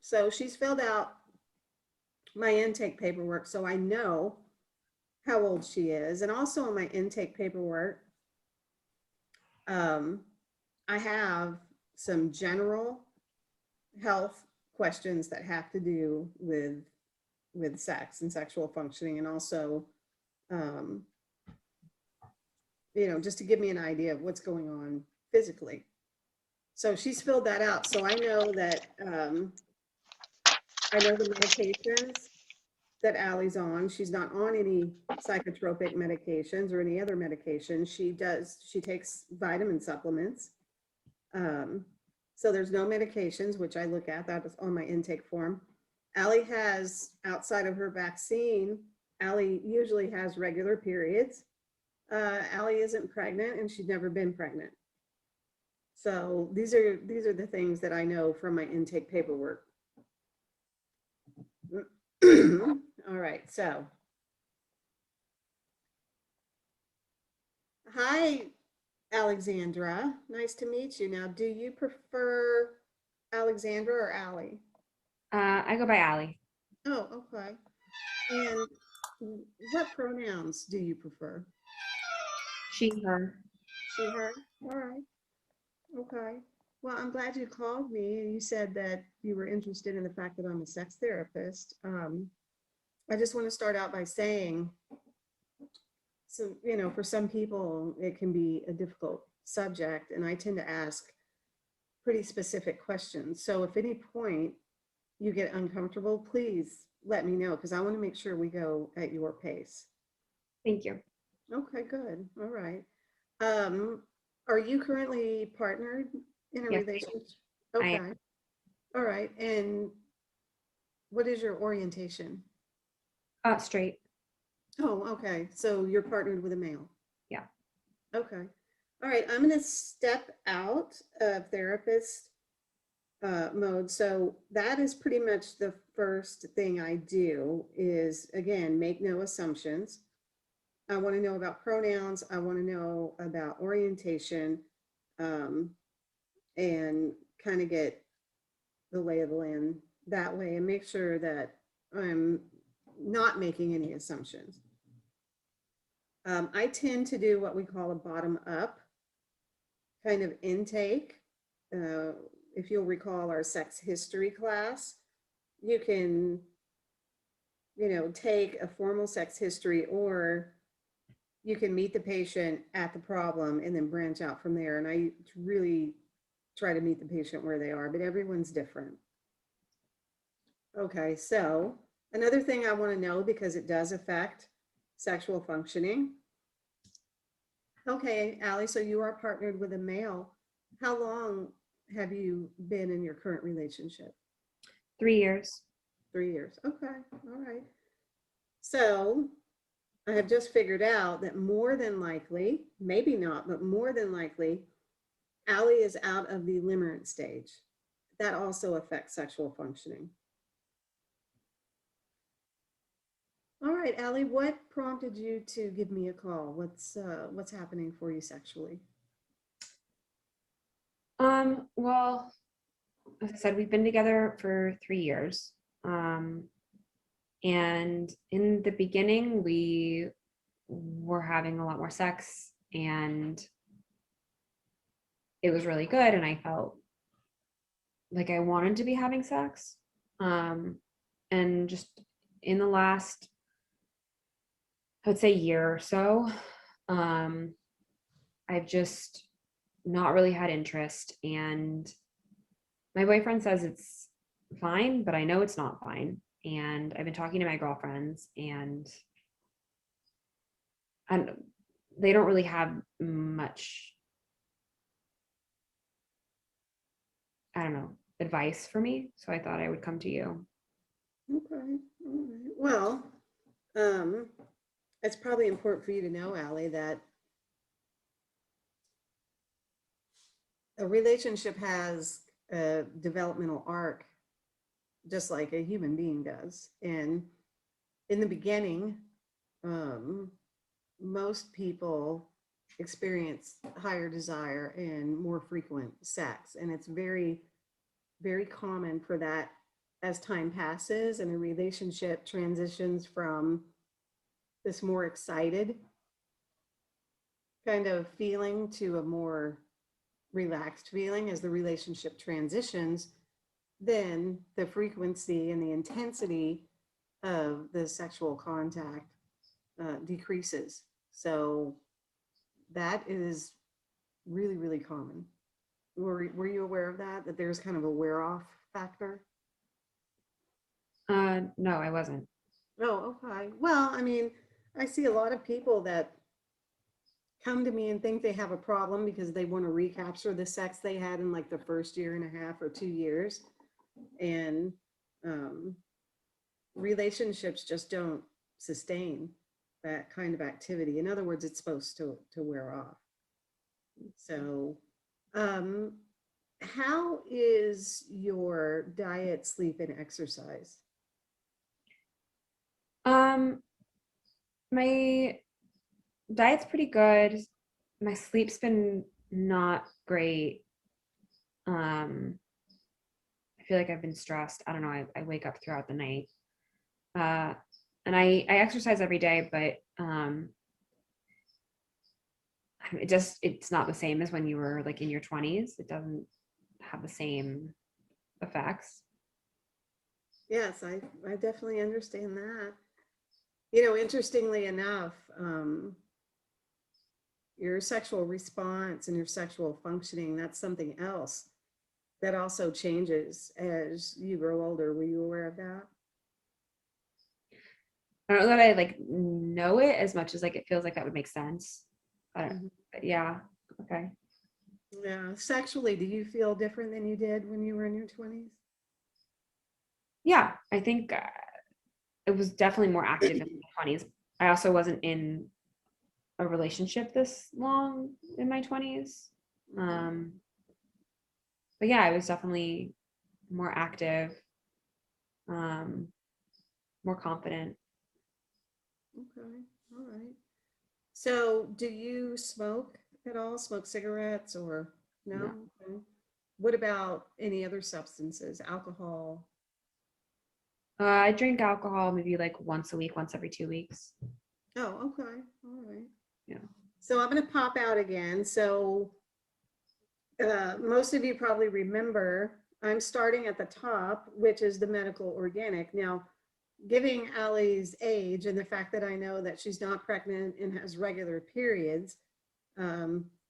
So she's filled out my intake paperwork, so I know how old she is. And also on my intake paperwork, I have some general health questions that have to do with sex and sexual functioning, and also, um, just to give me an idea of what's going on physically. So she's filled that out. So I know that I know the medications that Allie's on. She's not on any psychotropic medications or any other medications. She takes vitamin supplements. So there's no medications, which I look at, that is on my intake form. Allie has, outside of her vaccine, Allie usually has regular periods. Allie isn't pregnant, and she's never been pregnant. So these are the things that I know from my intake paperwork. All right, so. Hi, Alexandra. Nice to meet you. Now, do you prefer Alexandra or Allie? I go by Allie. Oh, okay. And what pronouns do you prefer? She, her. She, her? All right. Okay. Well, I'm glad you called me and you said that you were interested in the fact that I'm a sex therapist. I just want to start out by saying, so, for some people, it can be a difficult subject, and I tend to ask pretty specific questions. So if at any point you get uncomfortable, please let me know, because I want to make sure we go at your pace. Thank you. Okay, good. All right. Are you currently partnered in a Yes, relationship? I Okay. am. All right. And what is your orientation? Straight. Oh, okay. So you're partnered with a male. Yeah. Okay. All right. I'm going to step out of therapist mode. So that is pretty much the first thing I do is, again, make no assumptions. I want to know about pronouns. I want to know about orientation, and kind of get the lay of the land that way, and make sure that I'm not making any assumptions. I tend to do what we call a bottom up kind of intake. If you'll recall our sex history class, you can, take a formal sex history, or you can meet the patient at the problem and then branch out from there. And I really try to meet the patient where they are, but everyone's different. Okay, so another thing I want to know, because it does affect sexual functioning. Okay, Allie, so you are partnered with a male. How long have you been in your current relationship? 3 years. 3 years. Okay, all right. So I have just figured out that more than likely, maybe not, but more than likely, Allie is out of the limerent stage. That also affects sexual functioning. All right, Allie, what prompted you to give me a call? What's happening for you sexually? Well, as I said, we've been together for 3 years. And in the beginning, we were having a lot more sex, and it was really good, and I felt like I wanted to be having sex. And just in the last, I would say, year or so, I've just not really had interest. And my boyfriend says it's fine, but I know it's not fine. And I've been talking to my girlfriends, and they don't really have much, I don't know, advice for me. So I thought I would come to you. Okay, all right. Well, um, it's probably important for you to know, Allie, that a relationship has a developmental arc just like a human being does. And in the beginning, most people experience higher desire and more frequent sex. And it's very, very common for that as time passes and a relationship transitions from this more excited kind of feeling to a more relaxed feeling as the relationship transitions, then the frequency and the intensity of the sexual contact decreases. So that is really, really common. Were you aware of that? That there's kind of a wear off factor? No, I wasn't. Oh, okay. Well, I mean, I see a lot of people that come to me and think they have a problem because they want to recapture the sex they had in like the first year and a half or 2 years. And um, relationships just don't sustain that kind of activity. In other words, it's supposed to wear off. So, um, how is your diet, sleep, and exercise? Um, my diet's pretty good. My sleep's been not great. Um, I feel like I've been stressed. I don't know. I wake up throughout the night. Uh, and I exercise every day, but it's not the same as when you were like in your 20s. It doesn't have the same effects. Yes, I definitely understand that. You know, interestingly enough, your sexual response and your sexual functioning, that's something else that also changes as you grow older. Were you aware of that? I don't know that I like know it as much as like it feels like that would make sense. Mhm. But yeah, okay. Yeah. Sexually, do you feel different than you did when you were in your 20s? Yeah, I think it was definitely more active in my 20s. I also wasn't in a relationship this long in my 20s. Mhm. But yeah, I was definitely more active, um, more confident. Okay. All right. So, do you smoke at all? Smoke cigarettes or No. no? Okay. What about any other substances? Alcohol? I drink alcohol maybe like once a week, once every 2 weeks. Oh, okay. All right. Yeah. So I'm going to pop out again. So most of you probably remember I'm starting at the top, which is the medical organic. Now, giving Allie's age and the fact that I know that she's not pregnant and has regular periods,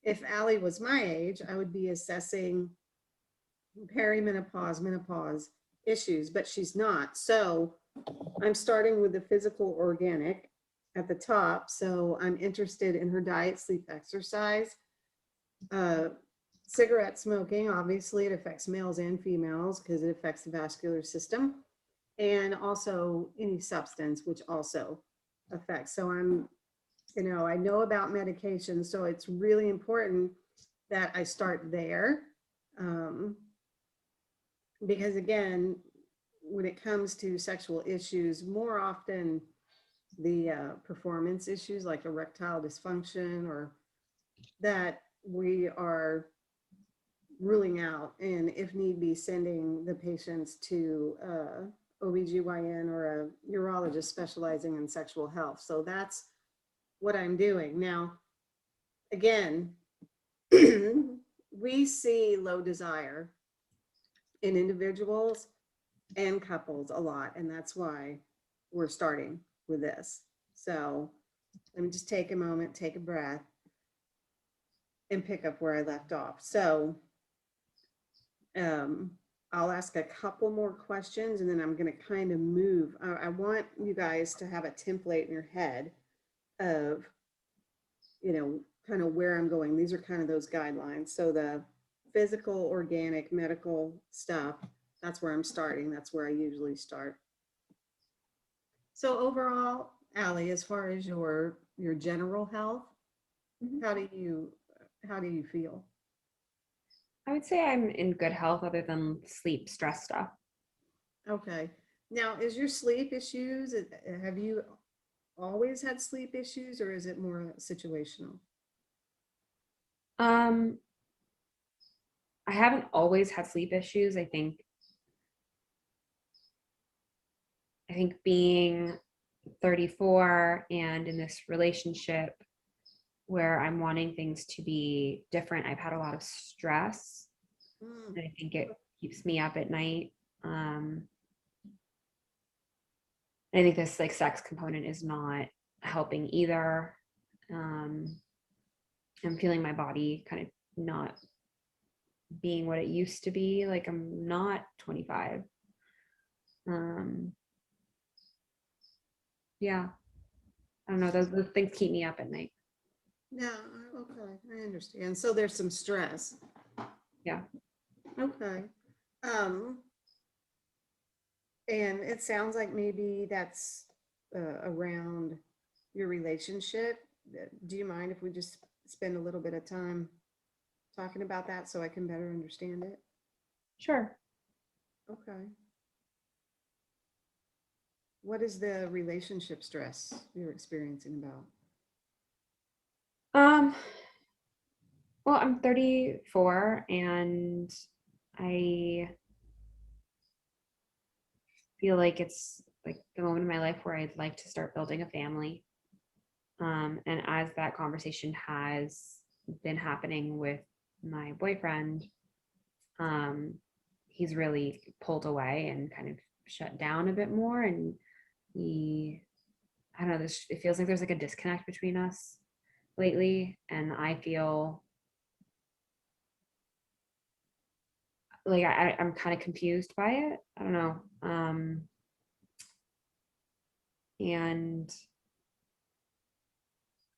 if Allie was my age, I would be assessing perimenopause, menopause issues, but she's not. So I'm starting with the physical organic at the top. So I'm interested in her diet, sleep, exercise. Uh, Cigarette smoking, obviously, it affects males and females because it affects the vascular system, and also any substance, which also affects. So I know about medication, so it's really important that I start there. Um, because again, when it comes to sexual issues, more often the performance issues like erectile dysfunction or that we are ruling out, and if need be, sending the patients to OBGYN or a urologist specializing in sexual health. So that's what I'm doing. Now, again, we see low desire in individuals and couples a lot, and that's why we're starting with this. So let me just take a moment, take a breath, and pick up where I left off. So um, I'll ask a couple more questions and then I'm going to kind of move. I want you guys to have a template in your head of, kind of where I'm going. These are kind of those guidelines. So the physical, organic, medical stuff, that's where I'm starting. That's where I usually start. So overall, Allie, as far as your general health, Mhm. how do you how do you feel? I would say I'm in good health other than sleep stress stuff. Okay. Now, is your sleep issues, have you always had sleep issues or is it more situational? Um, I haven't always had sleep issues. I think I think being 34 and in this relationship where I'm wanting things to be different, I've had a lot of stress, Mm, and I think it keeps me up at night. I think this like sex component is not helping either. Um, I'm feeling my body kind of not being what it used to be. Like I'm not 25. Um, yeah, I don't know. Those things keep me up at night. yeah, okay, I understand. So there's some stress. Yeah. Okay. Um, and it sounds like maybe that's around your relationship. Do you mind if we just spend a little bit of time talking about that so I can better understand it? Sure. Okay. What is the relationship stress you're experiencing about? Um, well, I'm 34 and I feel like it's like the moment in my life where I'd like to start building a family. And as that conversation has been happening with my boyfriend, um, he's really pulled away and kind of shut down a bit more. And he, I don't know, it feels like there's like a disconnect between us lately. And I feel like I'm kind of confused by it. I don't know. And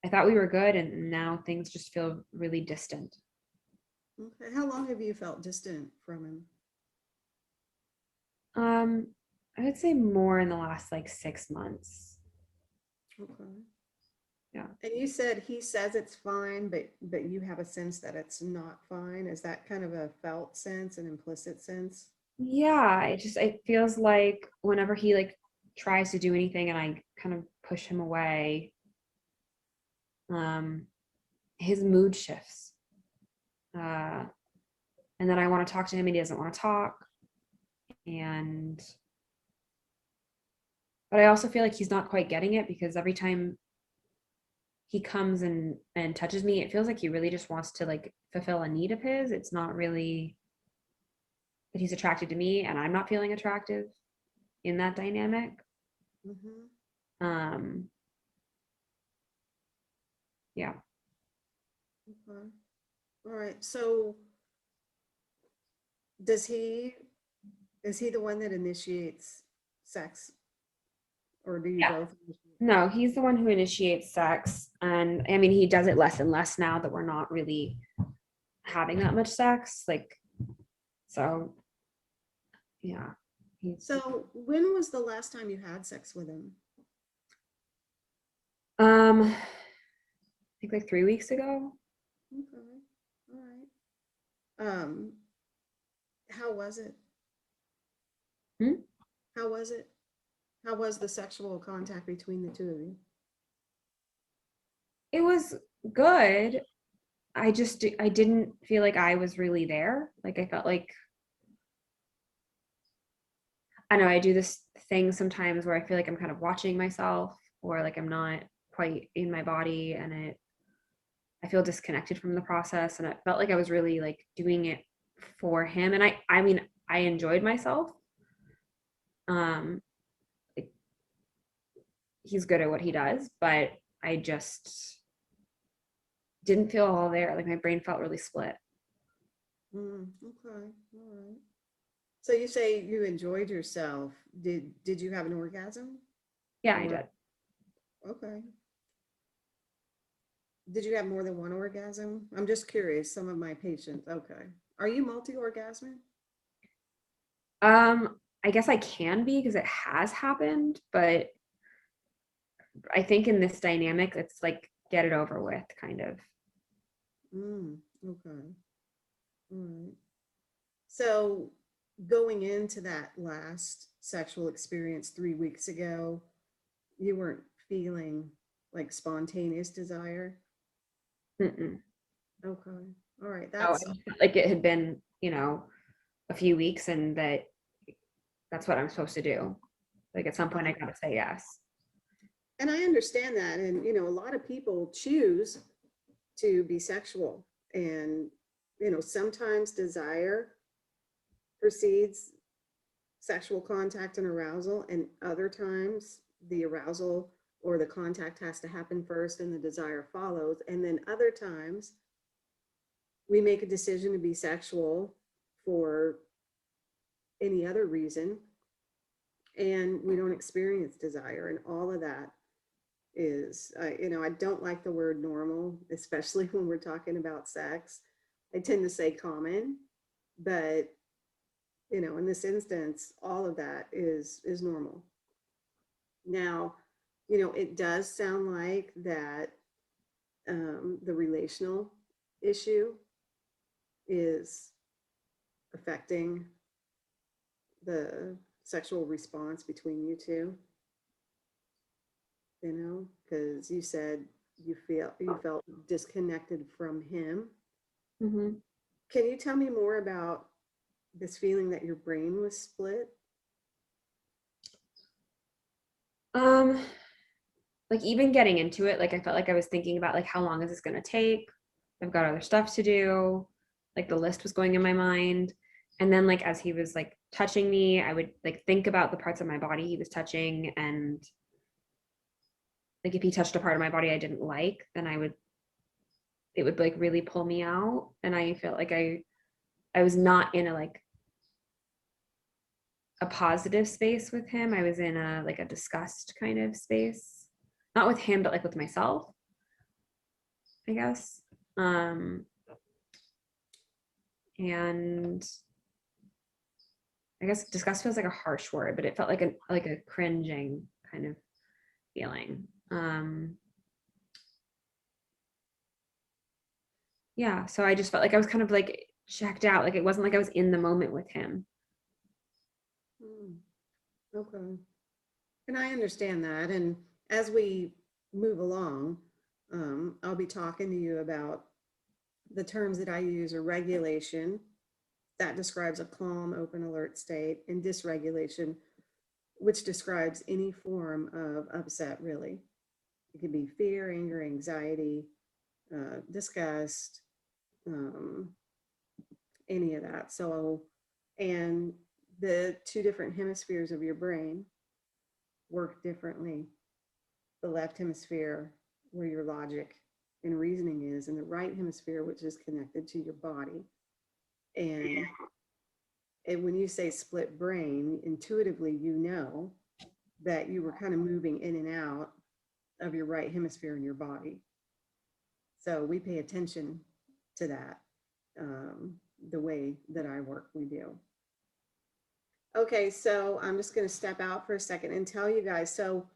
I thought we were good, and now things just feel really distant. Okay. How long have you felt distant from him? Um, I would say more in the last like 6 months. Okay. Yeah. And you said he says it's fine, but you have a sense that it's not fine. Is that kind of a felt sense, an implicit sense? Yeah, it feels like whenever he like tries to do anything and I kind of push him away, um, his mood shifts. Uh, and then I want to talk to him and he doesn't want to talk. And but I also feel like he's not quite getting it because every time he comes and touches me, it feels like he really just wants to like fulfill a need of his. It's not really that he's attracted to me and I'm not feeling attractive in that dynamic. Mm-hmm. Um, yeah. Okay. All right. So does he, is he the one that initiates sex or do you Yeah. both? No, he's the one who initiates sex. And I mean, he does it less and less now that we're not really having that much sex. Like, so yeah. He's, So when was the last time you had sex with him? I think like 3 weeks ago. Okay. All right. How was it? Hmm? How was it? How was the sexual contact between the two of you? It was good. I didn't feel like I was really there. Like I felt like I know I do this thing sometimes where I feel like I'm kind of watching myself or like I'm not quite in my body and I feel disconnected from the process and it felt like I was really like doing it for him and I mean I enjoyed myself. Um like, he's good at what he does, but I just didn't feel all there. Like my brain felt really split. Okay. All right. So you say you enjoyed yourself. Did you have an orgasm? Yeah, I Or did. okay. Did you have more than one orgasm? I'm just curious. Some of my patients. Okay. Are you multi-orgasmic? I guess I can be because it has happened, but I think in this dynamic, it's like get it over with, kind of. Okay. All right. So going into that last sexual experience 3 weeks ago, you weren't feeling like spontaneous desire. Mm-mm. Okay. All right. No, I That's just felt like it had been, a few weeks, and that's what I'm supposed to do. Like at some point I gotta say yes. And I understand that. And, you know, a lot of people choose to be sexual. And, you know, sometimes desire precedes sexual contact and arousal, and other times the arousal or the contact has to happen first and the desire follows. And then other times we make a decision to be sexual for any other reason and we don't experience desire. And all of that is, you know, I don't like the word normal, especially when we're talking about sex. I tend to say common, but you know, in this instance, all of that is normal. Now, you know, it does sound like that the relational issue is affecting the sexual response between you two. You know, because you said you felt disconnected from him. Mm-hmm. Can you tell me more about this feeling that your brain was split? Um, like even getting into it, like I felt like I was thinking about like how long is this gonna take? I've got other stuff to do. Like the list was going in my mind. And then like as he was like touching me, I would like think about the parts of my body he was touching. And like if he touched a part of my body I didn't like, then it would like really pull me out. And I felt like I was not in a like a positive space with him. I was in a like a disgust kind of space. Not with him, but like with myself, I guess. And I guess disgust feels like a harsh word, but it felt like a cringing kind of feeling. Yeah, so I just felt like I was kind of like checked out. Like it wasn't like I was in the moment with him. Hmm, okay. And I understand that. And as we move along, I'll be talking to you about the terms that I use are regulation, that describes a calm, open, alert state, and dysregulation, which describes any form of upset, really. It can be fear, anger, anxiety, disgust, um, any of that. So, and the two different hemispheres of your brain work differently. The left hemisphere, where your logic and reasoning is, and the right hemisphere, which is connected to your body. And when you say split brain, intuitively, you know that you were kind of moving in and out of your right hemisphere in your body. So we pay attention to that. The way that I work, we do. Okay, so I'm just going to step out for a second and tell you guys. So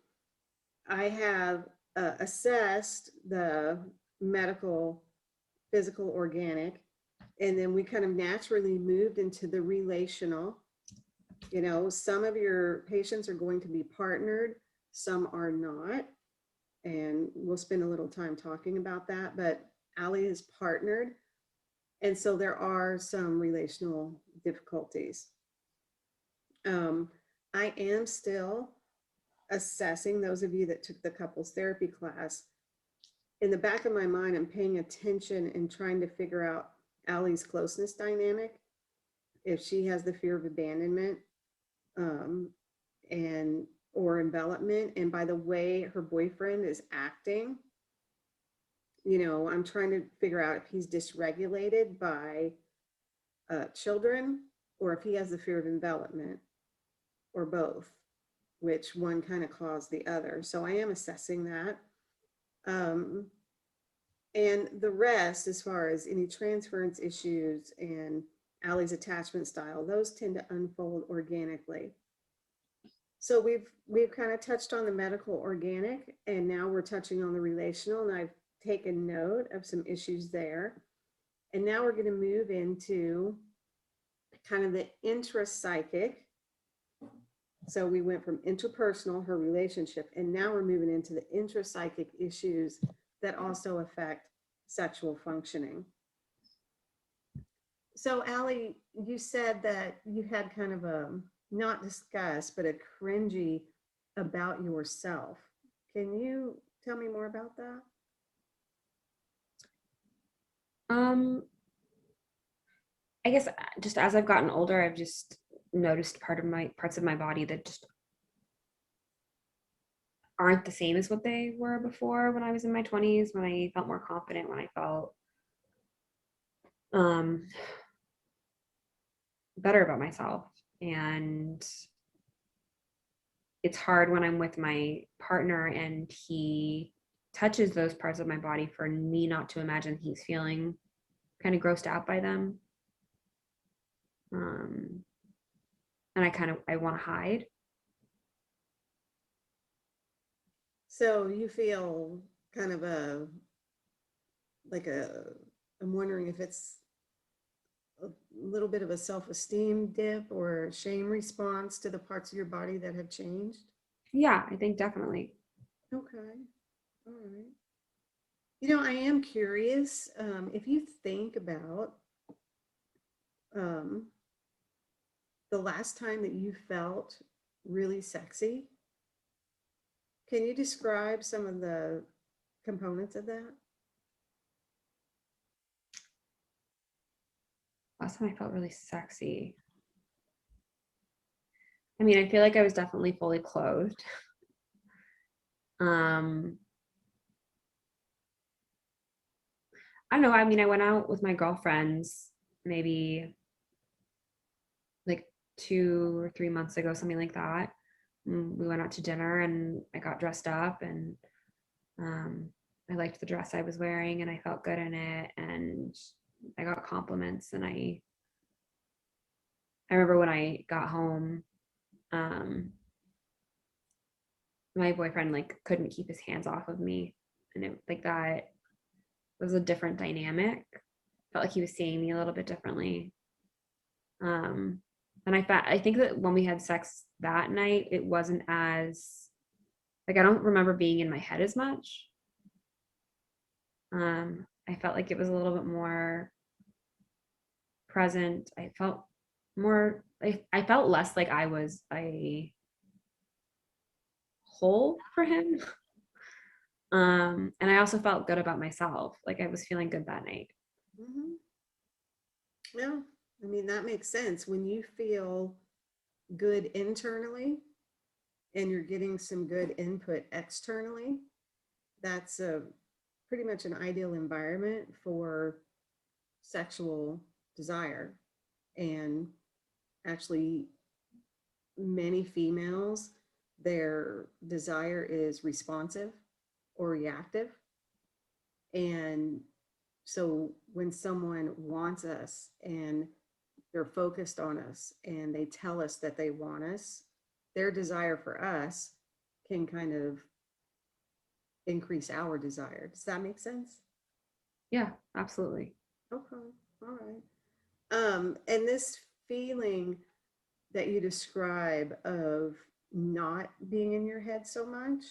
I have assessed the medical, physical, organic, and then we kind of naturally moved into the relational. You know, some of your patients are going to be partnered, some are not. And we'll spend a little time talking about that. But Allie is partnered. And so there are some relational difficulties. I am still assessing those of you that took the couples therapy class. In the back of my mind, I'm paying attention and trying to figure out Allie's closeness dynamic, if she has the fear of abandonment and or envelopment. And by the way her boyfriend is acting, you know, I'm trying to figure out if he's dysregulated by children or if he has the fear of envelopment or both, which one kind of caused the other. So I am assessing that. And the rest, as far as any transference issues and Allie's attachment style, those tend to unfold organically. So we've kind of touched on the medical organic, and now we're touching on the relational, and I've taken note of some issues there. And now we're going to move into kind of the intrapsychic. So we went from interpersonal, her relationship, and now we're moving into the intrapsychic issues that also affect sexual functioning. So Allie, you said that you had kind of a not disgust, but a cringy about yourself. Can you tell me more about that? Um, I guess just as I've gotten older, I've just noticed parts of my body that just aren't the same as what they were before when I was in my 20s, when I felt more confident, when I felt um better about myself. And it's hard when I'm with my partner and he touches those parts of my body for me not to imagine he's feeling kind of grossed out by them. Um, and I want to hide. So you feel kind of a, like a, I'm wondering if it's a little bit of a self-esteem dip or shame response to the parts of your body that have changed? Yeah, I think definitely. Okay, all right. You know, I am curious, if you think about um, the last time that you felt really sexy, can you describe some of the components of that? Last time I felt really sexy. I mean, I feel like I was definitely fully clothed. Um, I don't know. I mean, I went out with my girlfriends maybe like 2 or 3 months ago, something like that. We went out to dinner and I got dressed up and um, I liked the dress I was wearing and I felt good in it and I got compliments and I remember when I got home, um, my boyfriend like couldn't keep his hands off of me and it like that was a different dynamic. Felt like he was seeing me a little bit differently. Um, and I think that when we had sex that night, it wasn't as like I don't remember being in my head as much. I felt like it was a little bit more present. I felt more I felt less like I was a whole for him. And I also felt good about myself. Like I was feeling good that night. Hmm. Yeah, I mean, that makes sense. When you feel good internally and you're getting some good input externally, that's a pretty much an ideal environment for sexual desire. And actually, many females, their desire is responsive or reactive. And so when someone wants us and they're focused on us and they tell us that they want us, their desire for us can kind of increase our desire. Does that make sense? Yeah, absolutely. Okay, all right. And this feeling that you describe of not being in your head so much,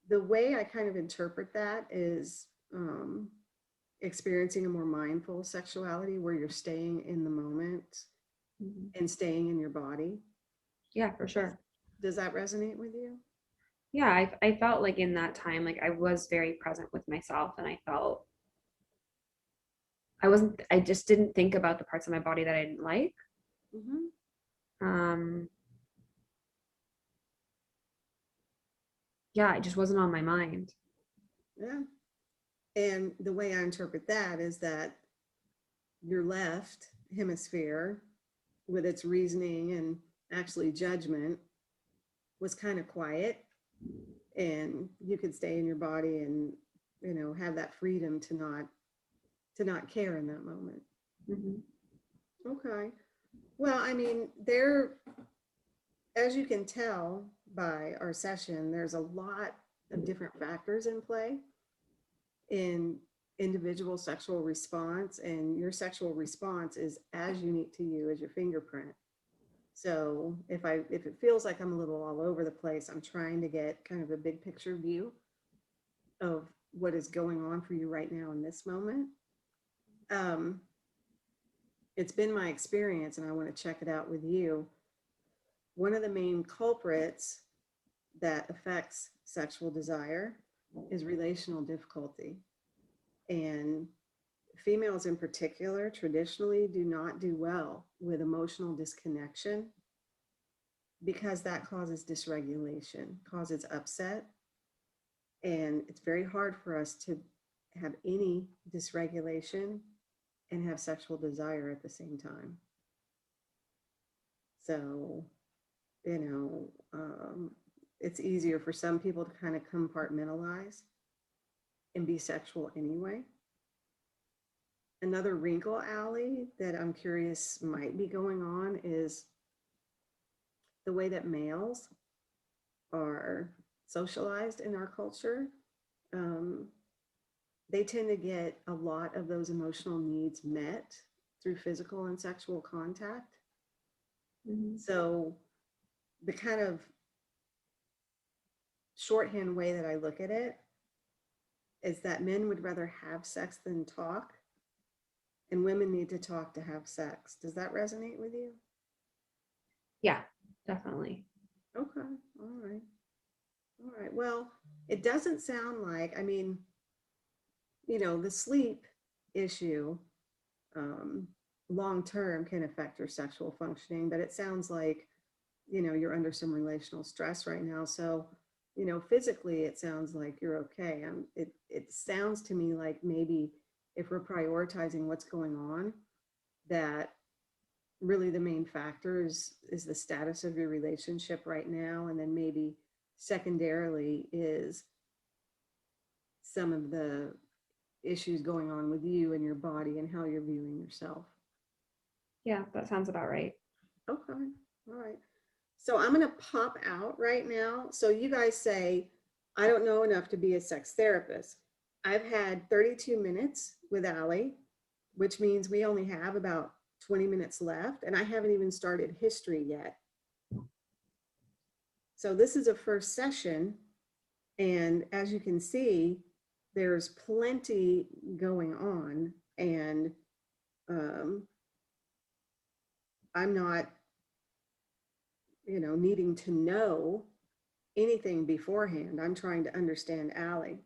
the way I kind of interpret that is experiencing a more mindful sexuality where you're staying in the moment Mhm. and staying in your body. Yeah, for Does, sure. does that resonate with you? Yeah, I felt like in that time, like I was very present with myself and I felt I just didn't think about the parts of my body that I didn't like. Hmm. Um, yeah, it just wasn't on my mind. Yeah. And the way I interpret that is that your left hemisphere, with its reasoning and actually judgment, was kind of quiet, and you could stay in your body and have that freedom to not care in that moment. Mhm. Okay. Well, I mean, there, as you can tell by our session, there's a lot of different factors in play in individual sexual response, and your sexual response is as unique to you as your fingerprint. So if it feels like I'm a little all over the place, I'm trying to get kind of a big picture view of what is going on for you right now in this moment. Um, it's been my experience, and I want to check it out with you. one of the main culprits that affects sexual desire is relational difficulty. And females in particular traditionally do not do well with emotional disconnection because that causes dysregulation, causes upset. And it's very hard for us to have any dysregulation and have sexual desire at the same time. So, it's easier for some people to kind of compartmentalize and be sexual anyway. Another wrinkle, Allie, that I'm curious might be going on is the way that males are socialized in our culture. They tend to get a lot of those emotional needs met through physical and sexual contact. Mhm. So the kind of shorthand way that I look at it is that men would rather have sex than talk, and women need to talk to have sex. Does that resonate with you? Yeah, definitely. Okay, all right. All right. Well, it doesn't sound like, I mean, the sleep issue um, long term can affect your sexual functioning, but it sounds like, you're under some relational stress right now. So, physically, it sounds like you're okay. It sounds to me like maybe if we're prioritizing what's going on, that really the main factor is the status of your relationship right now. And then maybe secondarily is some of the issues going on with you and your body and how you're viewing yourself. Yeah, that sounds about right. Okay. All right. So I'm going to pop out right now. So you guys say, I don't know enough to be a sex therapist. I've had 32 minutes with Allie, which means we only have about 20 minutes left. And I haven't even started history yet. So this is a first session. And as you can see, there's plenty going on. And I'm not, needing to know anything beforehand. I'm trying to understand Allie.